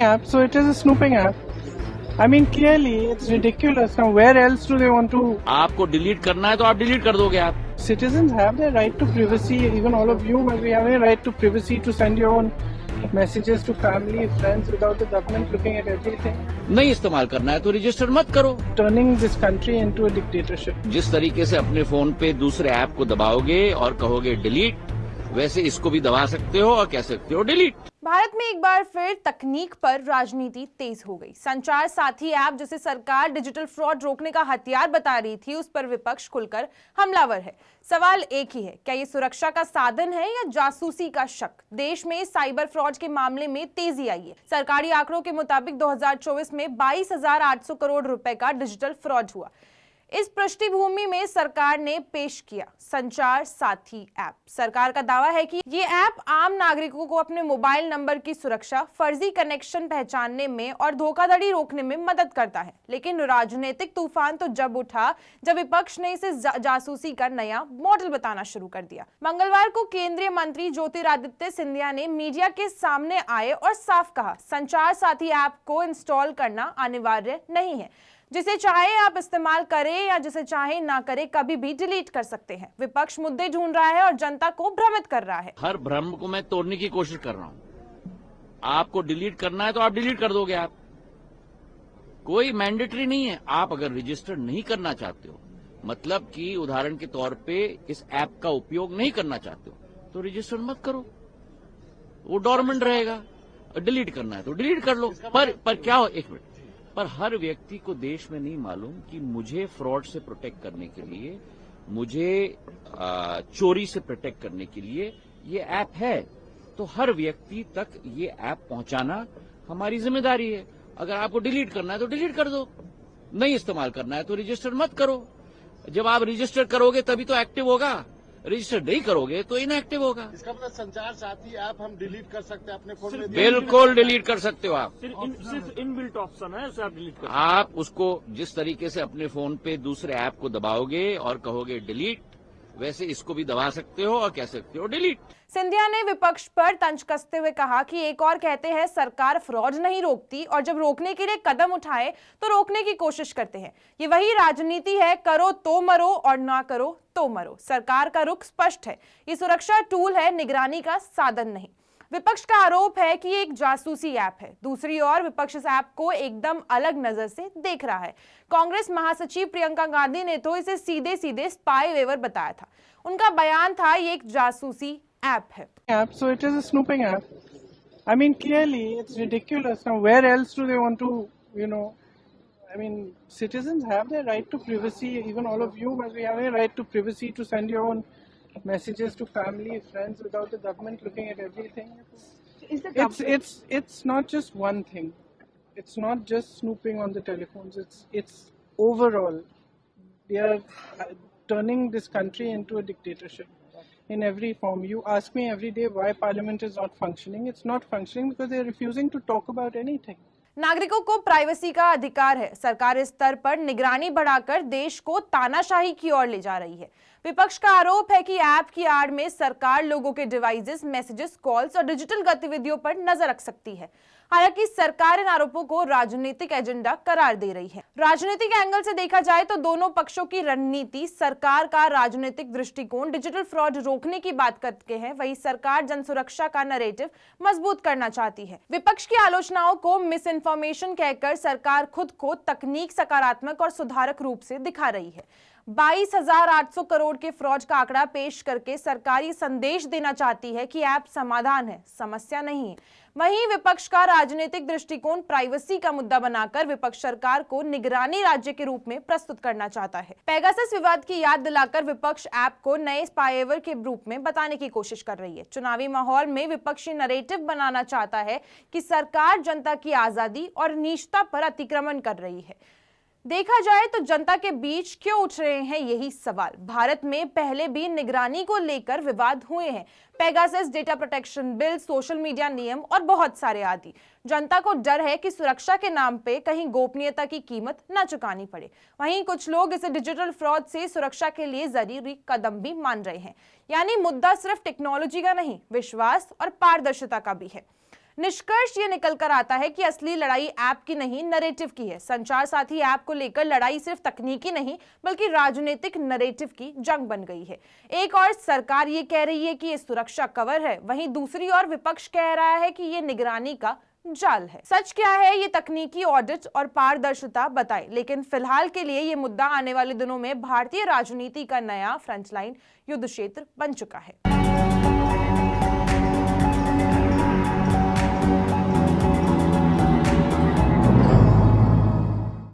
app, so it is a snooping app. I mean, clearly, it's ridiculous. Now, where else do they want to? आपको delete करना है तो आप delete कर दोगे आप. Citizens have their right to privacy. Even all of you must be having a right to privacy to send your own messages to family, friends, without the government looking at everything. नहीं इस्तेमाल करना है तो register मत करो. Turning this country into a dictatorship. जिस तरीके से अपने फोन पे दूसरे ऐप को दबाओगे और कहोगे डिलीट, वैसे इसको भी दबा सकते हो और कह सकते हो डिलीट. भारत में एक बार फिर तकनीक पर राजनीति तेज हो गई। संचार साथी ऐप जिसे सरकार डिजिटल फ्रॉड रोकने का हथियार बता रही थी, उस पर विपक्ष खुलकर हमलावर है। सवाल एक ही है, क्या ये सुरक्षा का साधन है या जासूसी का शक? देश में साइबर फ्रॉड के मामले में तेजी आई है। सरकारी आंकड़ों के मुताबिक 2024 में 22,800 करोड़ रुपए का डिजिटल फ्रॉड हुआ। इस पृष्ठभूमि में सरकार ने पेश किया संचार साथी ऐप। सरकार का दावा है कि ये ऐप आम नागरिकों को अपने मोबाइल नंबर की सुरक्षा, फर्जी कनेक्शन पहचानने में और धोखाधड़ी रोकने में मदद करता है। लेकिन राजनीतिक तूफान तो जब उठा जब विपक्ष ने इसे जासूसी का नया मॉडल बताना शुरू कर दिया। मंगलवार को केंद्रीय मंत्री ज्योतिरादित्य सिंधिया ने मीडिया के सामने आए और साफ कहा, संचार साथी ऐप को इंस्टॉल करना अनिवार्य नहीं है। जिसे चाहे आप इस्तेमाल करें या जिसे चाहे ना करें, कभी भी डिलीट कर सकते हैं। विपक्ष मुद्दे ढूंढ रहा है और जनता को भ्रमित कर रहा है। हर भ्रम को मैं तोड़ने की कोशिश कर रहा हूं. आपको डिलीट करना है तो आप डिलीट कर दोगे आप. कोई मैंडेटरी नहीं है. आप अगर रजिस्टर नहीं करना चाहते हो, मतलब कि उदाहरण के तौर पे इस ऐप का उपयोग नहीं करना चाहते हो, तो रजिस्टर मत करो, वो डोरमेंट रहेगा. डिलीट करना है तो डिलीट कर लो. पर क्या हो, एक मिनट, पर हर व्यक्ति को देश में नहीं मालूम कि मुझे फ्रॉड से प्रोटेक्ट करने के लिए, मुझे चोरी से प्रोटेक्ट करने के लिए ये ऐप है. तो हर व्यक्ति तक ये ऐप पहुंचाना हमारी जिम्मेदारी है. अगर आपको डिलीट करना है तो डिलीट कर दो, नहीं इस्तेमाल करना है तो रजिस्टर मत करो. जब आप रजिस्टर करोगे तभी तो एक्टिव होगा, रजिस्टर नहीं करोगे तो इनएक्टिव होगा. इसका मतलब संचार साथी ऐप हम डिलीट कर सकते हैं अपने फोन में? बिल्कुल डिलीट कर सकते हो आप. सिर्फ इनबिल्ट ऑप्शन है, उसे आप डिलीट कर. आप उसको जिस तरीके से अपने फोन पे दूसरे ऐप को दबाओगे और कहोगे डिलीट, वैसे इसको भी दबा सकते हो और कह सकते हो डिलीट. सिंधिया ने विपक्ष पर तंज कसते हुए कहा कि एक और कहते हैं सरकार फ्रॉड नहीं रोकती और जब रोकने के लिए कदम उठाए तो रोकने की कोशिश करते हैं। ये वही राजनीति है, करो तो मरो और ना करो तो मरो। सरकार का रुख स्पष्ट है, ये सुरक्षा टूल है, निगरानी का साधन नहीं। विपक्ष का आरोप है कि एक जासूसी ऐप है। दूसरी ओर विपक्ष इस ऐप को एकदम अलग नजर से देख रहा है। कांग्रेस महासचिव प्रियंका गांधी ने तो इसे सीधे सीधे स्पाईवेयर बताया था। उनका बयान था, ये एक जासूसी ऐप है। App, so it is a snooping app. I mean, clearly, it's ridiculous. Now, where else do they want to, I mean, citizens have their right to privacy. Even all of you must be having a right to privacy to send your own messages to family, friends, without the government looking at everything. It's not just one thing. It's not just snooping on the telephones. It's overall. They are turning this country into a dictatorship in every form. You ask me every day why Parliament is not functioning. It's not functioning because they're refusing to talk about anything. नागरिकों को privacy का अधिकार है। सरकार इस स्तर पर निगरानी बढ़ाकर देश को तानाशाही की ओर ले जा रही है। विपक्ष का आरोप है कि ऐप की आड़ में सरकार लोगों के डिवाइसेस, मैसेजेस, कॉल्स और डिजिटल गतिविधियों पर नजर रख सकती है। हालांकि सरकार इन आरोपों को राजनीतिक एजेंडा करार दे रही है। राजनीतिक एंगल से देखा जाए तो दोनों पक्षों की रणनीति, सरकार का राजनीतिक दृष्टिकोण डिजिटल फ्रॉड रोकने की बात करके है, वही सरकार जन सुरक्षा का नैरेटिव मजबूत करना चाहती है। विपक्ष की आलोचनाओं को मिस इन्फॉर्मेशन कहकर सरकार खुद को तकनीक सकारात्मक और सुधारक रूप से दिखा रही है। 22,800 करोड़ के फ्रॉड का आंकड़ा पेश करके सरकार ये संदेश देना चाहती है कि ऐप समाधान है, समस्या नहीं है। वहीं विपक्ष का राजनीतिक दृष्टिकोण प्राइवेसी का मुद्दा बनाकर विपक्ष सरकार को निगरानी राज्य के रूप में प्रस्तुत करना चाहता है। पेगासस विवाद की याद दिलाकर विपक्ष ऐप को नए स्पाईवेयर के रूप में बताने की कोशिश कर रही है। चुनावी माहौल में विपक्षी नैरेटिव बनाना चाहता है कि सरकार जनता की आजादी और निजता पर अतिक्रमण कर रही है। देखा जाए तो जनता के बीच क्यों उठ रहे हैं यही सवाल। भारत में पहले भी निगरानी को लेकर विवाद हुए हैं, Pegasus, data protection bill, social media नियम और बहुत सारे आदि। जनता को डर है कि सुरक्षा के नाम पे कहीं गोपनीयता की कीमत न चुकानी पड़े। वहीं कुछ लोग इसे डिजिटल फ्रॉड से सुरक्षा के लिए जरूरी कदम भी मान रहे हैं। यानी मुद्दा सिर्फ टेक्नोलॉजी का नहीं, विश्वास और पारदर्शिता का भी है। निष्कर्ष ये निकल कर आता है कि असली लड़ाई ऐप की नहीं, नरेटिव की है। संचार साथी ऐप को लेकर लड़ाई सिर्फ तकनीकी नहीं बल्कि राजनीतिक नरेटिव की जंग बन गई है। एक और सरकार ये कह रही है कि ये सुरक्षा कवर है, वहीं दूसरी ओर विपक्ष कह रहा है कि ये निगरानी का जाल है। सच क्या है, ये तकनीकी ऑडिट और पारदर्शिता बताए। लेकिन फिलहाल के लिए ये मुद्दा आने वाले दिनों में भारतीय राजनीति का नया फ्रंटलाइन युद्ध क्षेत्र बन चुका है।